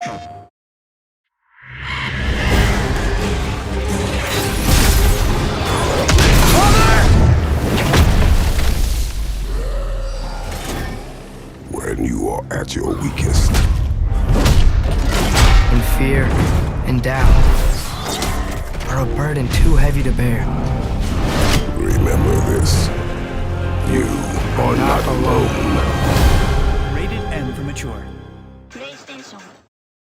When you are at your weakest, when fear and doubt are a burden too heavy to bear, remember this.